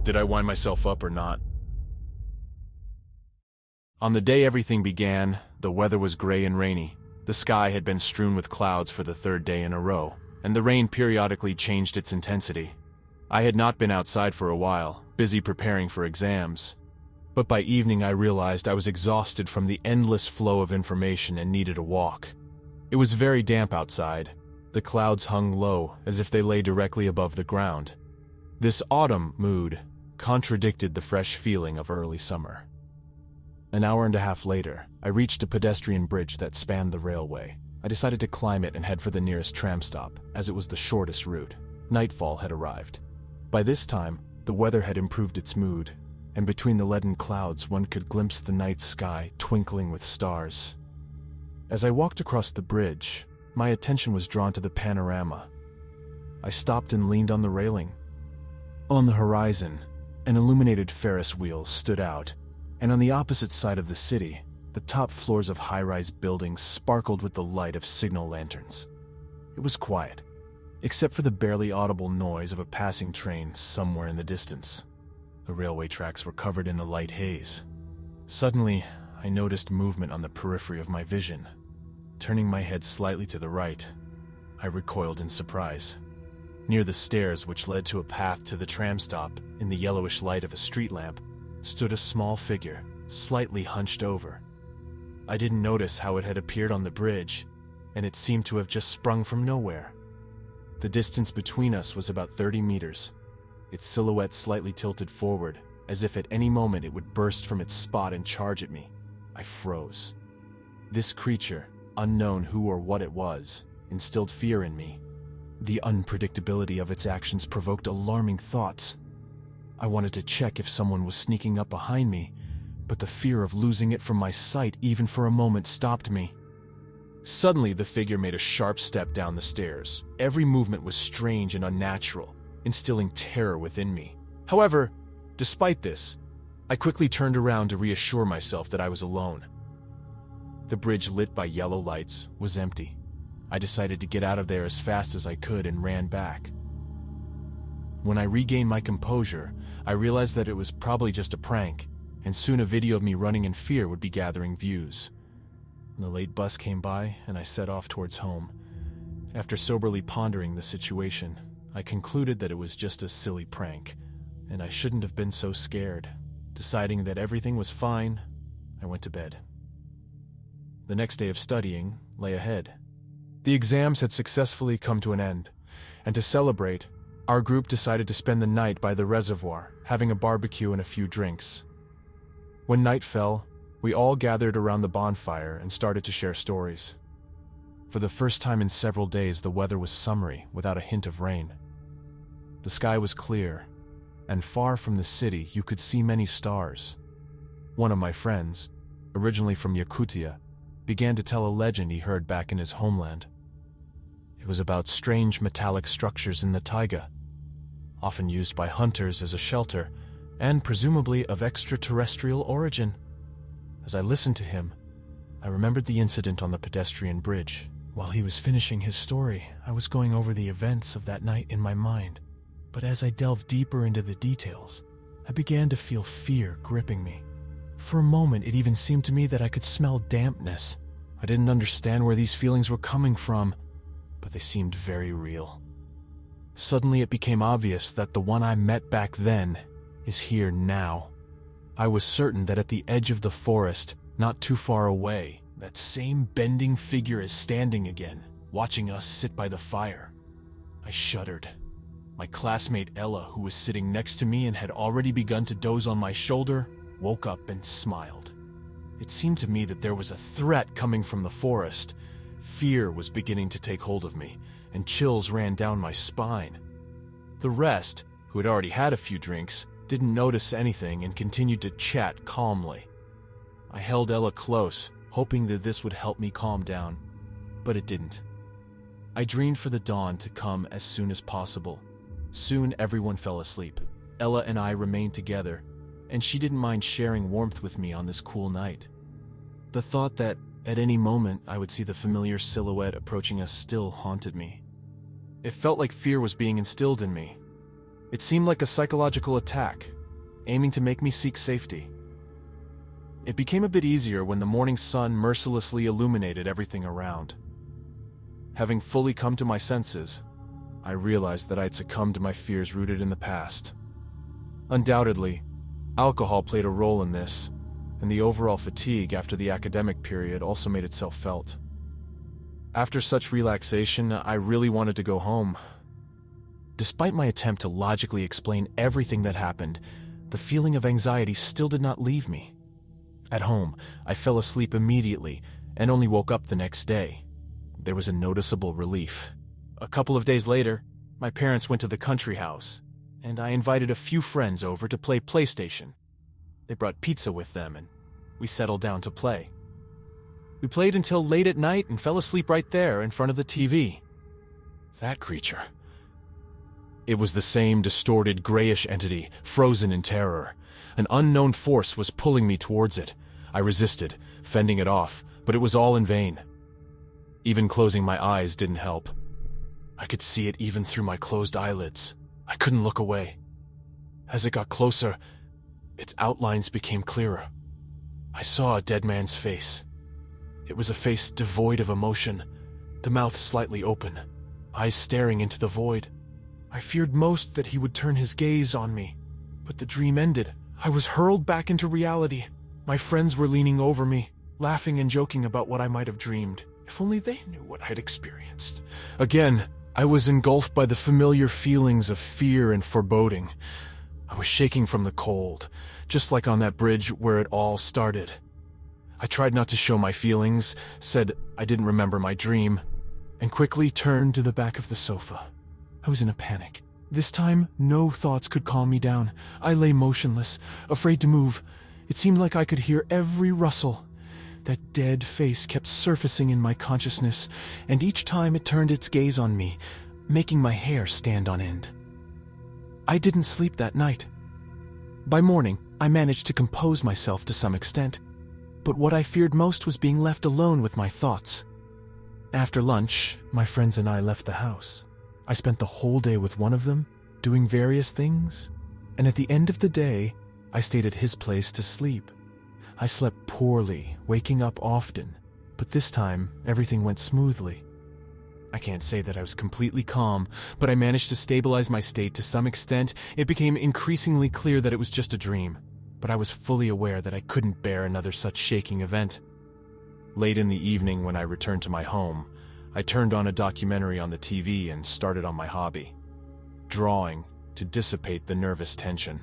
Did I wind myself up or not? On the day everything began, the weather was gray and rainy. The sky had been strewn with clouds for the third day in a row, and the rain periodically changed its intensity. I had not been outside for a while, busy preparing for exams. But by evening I realized I was exhausted from the endless flow of information and needed a walk. It was very damp outside. The clouds hung low, as if they lay directly above the ground. This autumn mood contradicted the fresh feeling of early summer. An hour and a half later, I reached a pedestrian bridge that spanned the railway. I decided to climb it and head for the nearest tram stop, as it was the shortest route. Nightfall had arrived. By this time, the weather had improved its mood, and between the leaden clouds one could glimpse the night sky twinkling with stars. As I walked across the bridge, my attention was drawn to the panorama. I stopped and leaned on the railing. On the horizon, an illuminated Ferris wheel stood out, and on the opposite side of the city, the top floors of high-rise buildings sparkled with the light of signal lanterns. It was quiet, except for the barely audible noise of a passing train somewhere in the distance. The railway tracks were covered in a light haze. Suddenly, I noticed movement on the periphery of my vision. Turning my head slightly to the right, I recoiled in surprise. Near the stairs which led to a path to the tram stop, in the yellowish light of a street lamp, stood a small figure, slightly hunched over. I didn't notice how it had appeared on the bridge, and it seemed to have just sprung from nowhere. The distance between us was about 30 meters. Its silhouette slightly tilted forward, as if at any moment it would burst from its spot and charge at me. I froze. This creature, unknown who or what it was, instilled fear in me. The unpredictability of its actions provoked alarming thoughts. I wanted to check if someone was sneaking up behind me, but the fear of losing it from my sight even for a moment stopped me. Suddenly, the figure made a sharp step down the stairs. Every movement was strange and unnatural, instilling terror within me. However, despite this, I quickly turned around to reassure myself that I was alone. The bridge, lit by yellow lights, was empty. I decided to get out of there as fast as I could and ran back. When I regained my composure, I realized that it was probably just a prank, and soon a video of me running in fear would be gathering views. The late bus came by, and I set off towards home. After soberly pondering the situation, I concluded that it was just a silly prank, and I shouldn't have been so scared. Deciding that everything was fine, I went to bed. The next day of studying lay ahead. The exams had successfully come to an end, and to celebrate, our group decided to spend the night by the reservoir, having a barbecue and a few drinks. When night fell, we all gathered around the bonfire and started to share stories. For the first time in several days, the weather was summery, without a hint of rain. The sky was clear, and far from the city you could see many stars. One of my friends, originally from Yakutia, began to tell a legend he heard back in his homeland. It was about strange metallic structures in the taiga, often used by hunters as a shelter, and presumably of extraterrestrial origin. As I listened to him, I remembered the incident on the pedestrian bridge. While he was finishing his story, I was going over the events of that night in my mind. But as I delved deeper into the details, I began to feel fear gripping me. For a moment, it even seemed to me that I could smell dampness. I didn't understand where these feelings were coming from, but they seemed very real. Suddenly it became obvious that the one I met back then is here now. I was certain that at the edge of the forest, not too far away, that same bending figure is standing again, watching us sit by the fire. I shuddered. My classmate Ella, who was sitting next to me and had already begun to doze on my shoulder, woke up and smiled. It seemed to me that there was a threat coming from the forest. Fear was beginning to take hold of me, and chills ran down my spine. The rest, who had already had a few drinks, didn't notice anything and continued to chat calmly. I held Ella close, hoping that this would help me calm down, but it didn't. I dreamed for the dawn to come as soon as possible. Soon everyone fell asleep. Ella and I remained together, and she didn't mind sharing warmth with me on this cool night. The thought that at any moment I would see the familiar silhouette approaching us still haunted me. It felt like fear was being instilled in me. It seemed like a psychological attack, aiming to make me seek safety. It became a bit easier when the morning sun mercilessly illuminated everything around. Having fully come to my senses, I realized that I had succumbed to my fears rooted in the past. Undoubtedly, alcohol played a role in this, and the overall fatigue after the academic period also made itself felt. After such relaxation, I really wanted to go home. Despite my attempt to logically explain everything that happened, the feeling of anxiety still did not leave me. At home, I fell asleep immediately and only woke up the next day. There was a noticeable relief. A couple of days later, my parents went to the country house, and I invited a few friends over to play PlayStation. They brought pizza with them, and we settled down to play. We played until late at night and fell asleep right there in front of the TV. That creature. It was the same distorted, grayish entity, frozen in terror. An unknown force was pulling me towards it. I resisted, fending it off, but it was all in vain. Even closing my eyes didn't help. I could see it even through my closed eyelids. I couldn't look away. As it got closer, its outlines became clearer. I saw a dead man's face. It was a face devoid of emotion, the mouth slightly open, eyes staring into the void. I feared most that he would turn his gaze on me, but the dream ended. I was hurled back into reality. My friends were leaning over me, laughing and joking about what I might have dreamed. If only they knew what I had experienced. Again, I was engulfed by the familiar feelings of fear and foreboding. I was shaking from the cold, just like on that bridge where it all started. I tried not to show my feelings, said I didn't remember my dream, and quickly turned to the back of the sofa. I was in a panic. This time, no thoughts could calm me down. I lay motionless, afraid to move. It seemed like I could hear every rustle. That dead face kept surfacing in my consciousness, and each time it turned its gaze on me, making my hair stand on end. I didn't sleep that night. By morning, I managed to compose myself to some extent, but what I feared most was being left alone with my thoughts. After lunch, my friends and I left the house. I spent the whole day with one of them, doing various things, and at the end of the day, I stayed at his place to sleep. I slept poorly, waking up often, but this time, everything went smoothly. I can't say that I was completely calm, but I managed to stabilize my state to some extent. It became increasingly clear that it was just a dream, but I was fully aware that I couldn't bear another such shaking event. Late in the evening when I returned to my home, I turned on a documentary on the TV and started on my hobby, drawing to dissipate the nervous tension.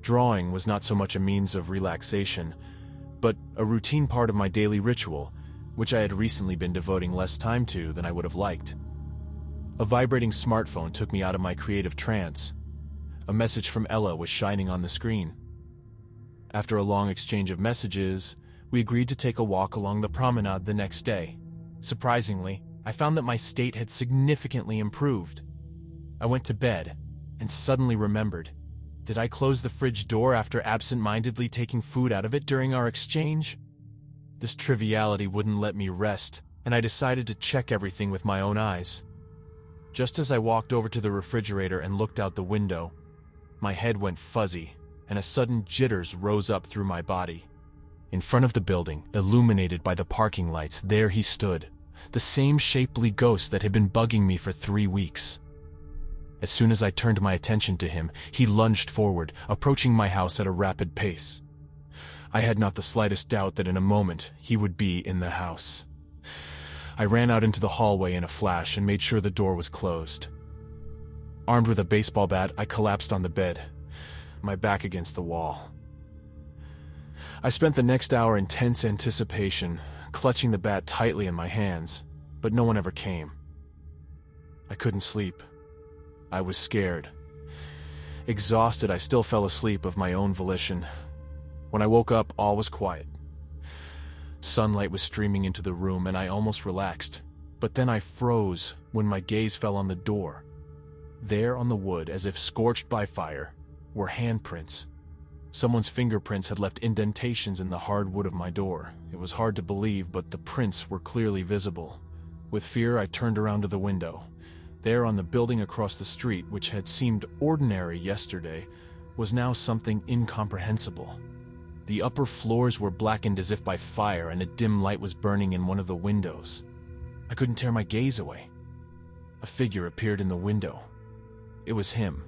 Drawing was not so much a means of relaxation, but a routine part of my daily ritual, which I had recently been devoting less time to than I would have liked. A vibrating smartphone took me out of my creative trance. A message from Ella was shining on the screen. After a long exchange of messages, we agreed to take a walk along the promenade the next day. Surprisingly, I found that my state had significantly improved. I went to bed and suddenly remembered. Did I close the fridge door after absent-mindedly taking food out of it during our exchange? This triviality wouldn't let me rest, and I decided to check everything with my own eyes. Just as I walked over to the refrigerator and looked out the window, my head went fuzzy, and a sudden jitters rose up through my body. In front of the building, illuminated by the parking lights, there he stood, the same shapely ghost that had been bugging me for 3 weeks. As soon as I turned my attention to him, he lunged forward, approaching my house at a rapid pace. I had not the slightest doubt that in a moment he would be in the house. I ran out into the hallway in a flash and made sure the door was closed. Armed with a baseball bat, I collapsed on the bed, my back against the wall. I spent the next hour in tense anticipation, clutching the bat tightly in my hands, but no one ever came. I couldn't sleep. I was scared. Exhausted, I still fell asleep of my own volition. When I woke up, all was quiet. Sunlight was streaming into the room, and I almost relaxed. But then I froze when my gaze fell on the door. There on the wood, as if scorched by fire, were handprints. Someone's fingerprints had left indentations in the hard wood of my door. It was hard to believe, but the prints were clearly visible. With fear, I turned around to the window. There on the building across the street, which had seemed ordinary yesterday, was now something incomprehensible. The upper floors were blackened as if by fire, and a dim light was burning in one of the windows. I couldn't tear my gaze away. A figure appeared in the window. It was him.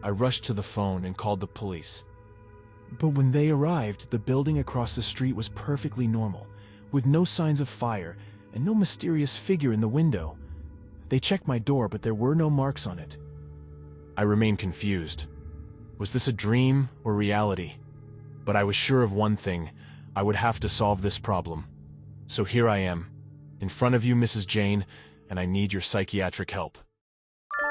I rushed to the phone and called the police. But when they arrived, the building across the street was perfectly normal, with no signs of fire and no mysterious figure in the window. They checked my door, but there were no marks on it. I remained confused. Was this a dream or reality? But I was sure of one thing: I would have to solve this problem. So here I am, in front of you, Mrs. Jane, and I need your psychiatric help.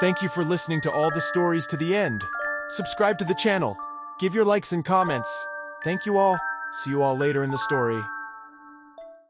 Thank you for listening to all the stories to the end. Subscribe to the channel. Give your likes and comments. Thank you all. See you all later in the story.